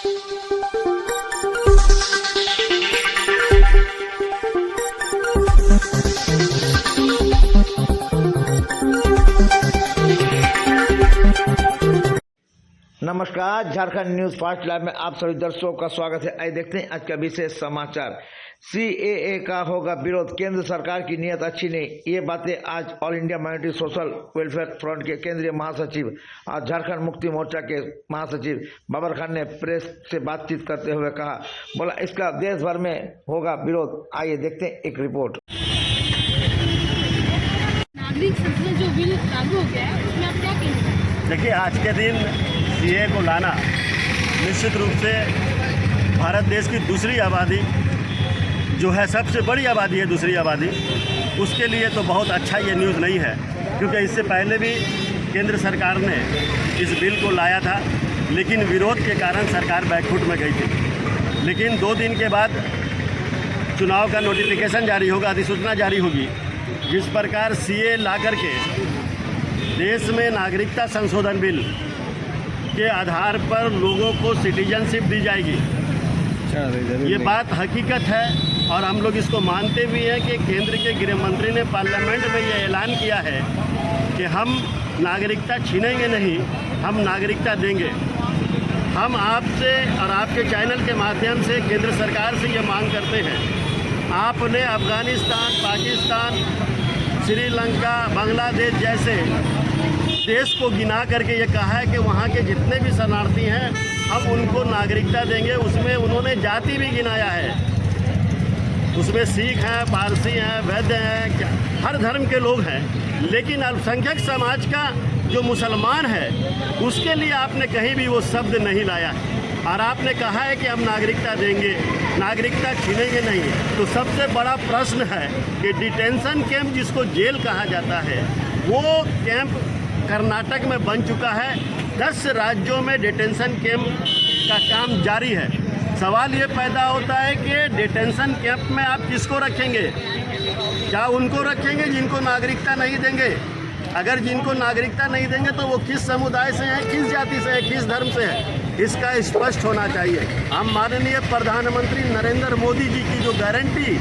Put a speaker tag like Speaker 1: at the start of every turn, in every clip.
Speaker 1: नमस्कार, Jharkhand news fast live में आप सभी दर्शकों का स्वागत है। आइए देखते हैं आज का विशेष समाचार। सीएए का होगा विरोध, केंद्र सरकार की नीयत अच्छी नहीं। ये बातें आज all India minority social welfare front के केंद्रीय महासचिव और झारखंड मुक्ति मोर्चा के महासचिव बाबर खान ने प्रेस से बातचीत करते हुए कहा। बोला इसका देश भर में होगा विरोध। आइए देखते हैं एक रिपोर्ट।
Speaker 2: नागरिक संशोधन जो बिल लागू हो गया है उसमें आप क्या कहेंगे?
Speaker 3: देखिए, आज के दिन सीए को लाना निश्चित रूप से भारत देश की दूसरी आबादी जो है, सबसे बड़ी आबादी है दूसरी आबादी, उसके लिए तो बहुत अच्छा ये न्यूज़ नहीं है, क्योंकि इससे पहले भी केंद्र सरकार ने इस बिल को लाया था, लेकिन विरोध के कारण सरकार बैकफुट में गई थी। लेकिन 2 दिन के बाद चुनाव का नोटिफिकेशन जारी होगा, अधिसूचना जारी होगी, जिस प्रकार सीए ला करके देश में नागरिकता संशोधन बिल के आधार पर लोगों को सिटीजनशिप दी जाएगी। ये बात हकीकत है और हम लोग इसको मानते भी हैं कि केंद्र के गृह मंत्री ने पार्लियामेंट में ये ऐलान किया है कि हम नागरिकता छीनेंगे नहीं, हम नागरिकता देंगे। हम आपसे और आपके चैनल के माध्यम से केंद्र सरकार से ये मांग करते हैं, आपने अफगानिस्तान, पाकिस्तान, श्रीलंका, बांग्लादेश जैसे देश को गिना करके ये कहा है कि वहाँ के जितने भी शरणार्थी हैं हम उनको नागरिकता देंगे। उसमें उन्होंने जाति भी गिनाया है, उसमें सिख हैं, पारसी हैं, वैद्य हैं, हर धर्म के लोग हैं। लेकिन अल्पसंख्यक समाज का जो मुसलमान है उसके लिए आपने कहीं भी वो शब्द नहीं लाया और आपने कहा है कि हम नागरिकता देंगे, नागरिकता छीनेंगे नहीं। तो सबसे बड़ा प्रश्न है कि डिटेंशन कैंप, जिसको जेल कहा जाता है, वो कैंप कर्नाटक में बन चुका है। 10 राज्यों में डिटेंशन कैंप का काम जारी है। सवाल ये पैदा होता है कि डिटेंशन कैंप में आप किसको रखेंगे? क्या उनको रखेंगे जिनको नागरिकता नहीं देंगे? अगर जिनको नागरिकता नहीं देंगे तो वो किस समुदाय से हैं, किस जाति से है, किस धर्म से है, इसका स्पष्ट होना चाहिए। हम माननीय प्रधानमंत्री नरेंद्र मोदी जी की जो गारंटी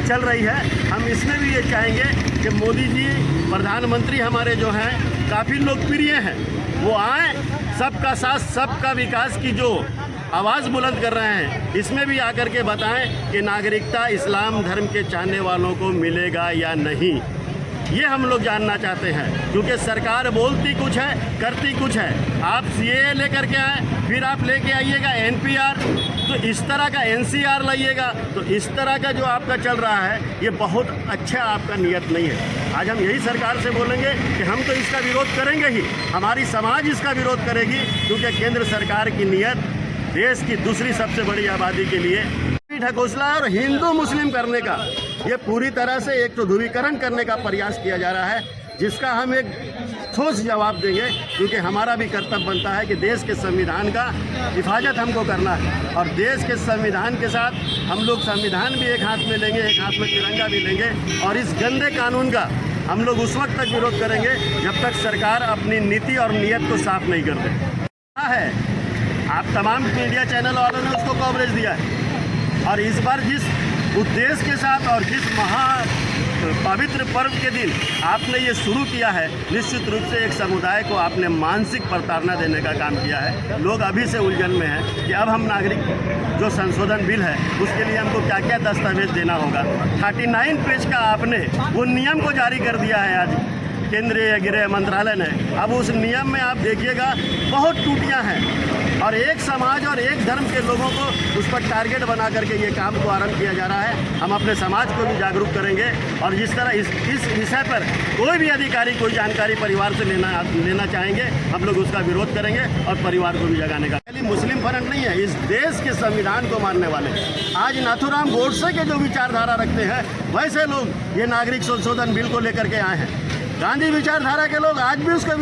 Speaker 3: चल रही है, हम इसमें भी ये चाहेंगे कि मोदी जी प्रधानमंत्री हमारे जो हैं काफ़ी लोकप्रिय हैं, वो आए, सबका साथ सबका विकास की जो आवाज़ बुलंद कर रहे हैं, इसमें भी आकर के बताएं कि नागरिकता इस्लाम धर्म के चाहने वालों को मिलेगा या नहीं। ये हम लोग जानना चाहते हैं, क्योंकि सरकार बोलती कुछ है, करती कुछ है। आप सीए लेकर के आए, फिर आप लेके आइएगा एनपीआर, तो इस तरह का एनसीआर लाइएगा, तो इस तरह का जो आपका चल रहा है ये बहुत अच्छा आपका नियत नहीं है। आज हम यही सरकार से बोलेंगे कि हम तो इसका विरोध करेंगे ही, हमारी समाज इसका विरोध करेगी, क्योंकि केंद्र सरकार की नियत देश की दूसरी सबसे बड़ी आबादी के लिए ढकोसला और हिंदू मुस्लिम करने का, ये पूरी तरह से एक तो ध्रुवीकरण करने का प्रयास किया जा रहा है, जिसका हम एक ठोस जवाब देंगे, क्योंकि हमारा भी कर्तव्य बनता है कि देश के संविधान का हिफाजत हमको करना है। और देश के संविधान के साथ हम लोग संविधान भी एक हाथ में लेंगे, एक हाथ में तिरंगा भी लेंगे, और इस गंदे कानून का हम लोग उस वक्त तक विरोध करेंगे जब तक सरकार अपनी नीति और नीयत को साफ नहीं कर दे। है, आप तमाम मीडिया चैनल वालों ने उसको कवरेज दिया है, और इस बार जिस उद्देश्य के साथ और जिस महा पवित्र पर्व के दिन आपने ये शुरू किया है, निश्चित रूप से एक समुदाय को आपने मानसिक प्रताड़ना देने का काम किया है। लोग अभी से उलझन में हैं कि अब हम नागरिक जो संशोधन बिल है उसके लिए हमको क्या क्या दस्तावेज देना होगा। 39 पेज का आपने वो नियम को जारी कर दिया है आज केंद्रीय गृह मंत्रालय ने। अब उस नियम में आप देखिएगा बहुत त्रुटियां हैं, और एक समाज और एक धर्म के लोगों को उस पर टारगेट बना करके ये काम को आरंभ किया जा रहा है। हम अपने समाज को भी जागरूक करेंगे, और जिस तरह इस विषय पर कोई भी अधिकारी कोई जानकारी परिवार से लेना चाहेंगे, हम लोग उसका विरोध करेंगे और परिवार को भी जगाने का। मुस्लिम फ्रंट नहीं है, इस देश के संविधान को मानने वाले। आज नाथूराम गोडसे के जो विचारधारा रखते हैं वैसे लोग ये नागरिक संशोधन बिल को लेकर के आए हैं। गांधी विचारधारा के लोग आज भी उसका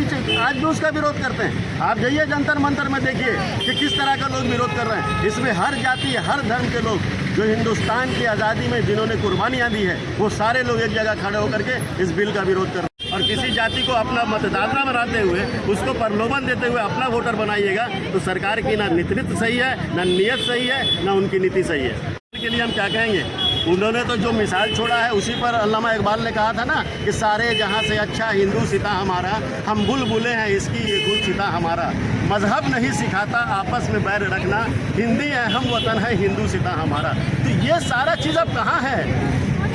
Speaker 3: विरोध करते हैं। आप जाइए जंतर मंतर में देखिए कि किस तरह का लोग विरोध कर रहे हैं। इसमें हर जाति हर धर्म के लोग जो हिंदुस्तान की आज़ादी में जिन्होंने कुर्बानियाँ दी है, वो सारे लोग एक जगह खड़े होकर के इस बिल का विरोध कर रहे हैं। और किसी जाति को अपना मतदाता बनाते हुए उसको प्रलोभन देते हुए अपना वोटर बनाइएगा तो सरकार की ना नीति सही है, ना नीयत सही है, ना उनकी नीति सही है। के लिए हम क्या कहेंगे, उन्होंने तो जो मिसाल छोड़ा है उसी पर अल्लामा इकबाल ने कहा था ना कि सारे जहां से अच्छा हिंदू सिता हमारा, हम बुलबुलें हैं इसकी ये गुलसिता हमारा। मजहब नहीं सिखाता आपस में बैर रखना, हिंदी है हम वतन है हिंदू सिता हमारा। तो ये सारा चीज़ अब कहाँ है?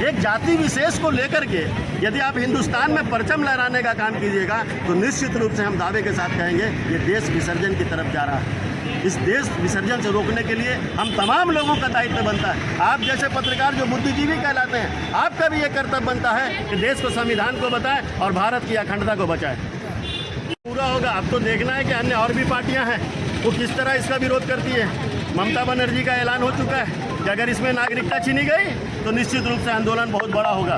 Speaker 3: एक जाति विशेष को लेकर के यदि आप हिंदुस्तान में परचम लहराने का काम कीजिएगा तो निश्चित रूप से हम दावे के साथ कहेंगे ये देश विसर्जन की तरफ जा रहा है। इस देश विसर्जन से रोकने के लिए हम तमाम लोगों का दायित्व बनता है। आप जैसे पत्रकार जो बुद्धिजीवी कहलाते हैं, आपका भी ये कर्तव्य बनता है कि देश को, संविधान को बताएं और भारत की अखंडता को बचाएं। पूरा होगा। अब तो देखना है कि अन्य और भी पार्टियां हैं वो किस तरह इसका विरोध करती है। ममता बनर्जी का ऐलान हो चुका है कि अगर इसमें नागरिकता छीनी गई तो निश्चित रूप से आंदोलन बहुत बड़ा होगा।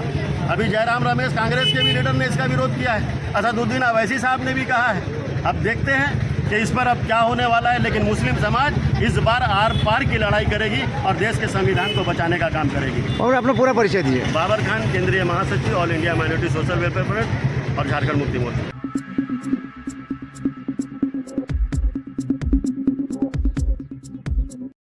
Speaker 3: अभी जयराम रमेश कांग्रेस के भी लीडर ने इसका विरोध किया है, असदुद्दीन अवैसी साहब ने भी कहा है। अब देखते हैं कि इस पर अब क्या होने वाला है, लेकिन मुस्लिम समाज इस बार आर पार की लड़ाई करेगी और देश के संविधान को बचाने का काम करेगी।
Speaker 1: और अपना पूरा परिचय दीजिए।
Speaker 3: बाबर खान, केंद्रीय महासचिव, all India minority social welfare front और झारखंड मुक्ति मोर्चा।